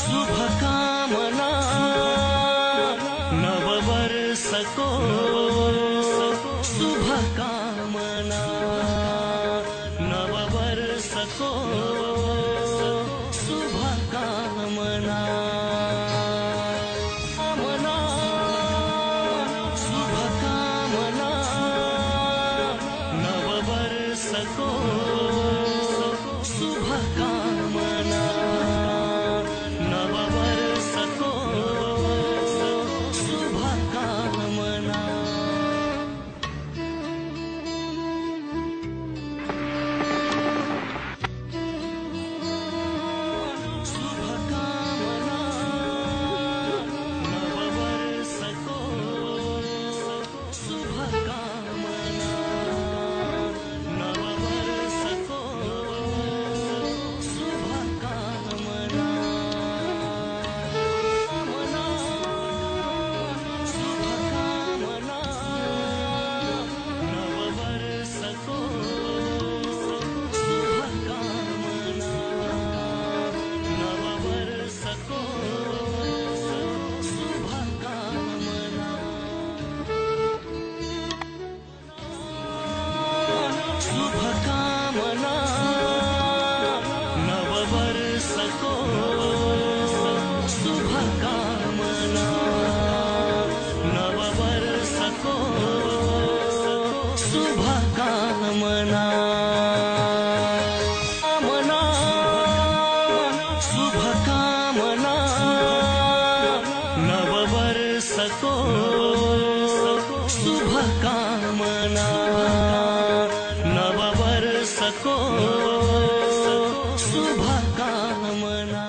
शुभकामना नववर्ष को शुभकामना नववर्ष को शुभकामना कामना शुभकामना नववर्ष को शुभकामना नववर्ष को शुभकामना शुभकामना नववर्ष को शुभकामना नववर्ष को शुभकामना कामना शुभकामना नववर्ष को शुभकामना नववर्ष को शुभकामना शुभकामना नववर्ष को शुभकामना नववर्ष को शुभकामना कामना शुभकामना नववर्ष को शुभकामना नववर्ष को शुभकामना।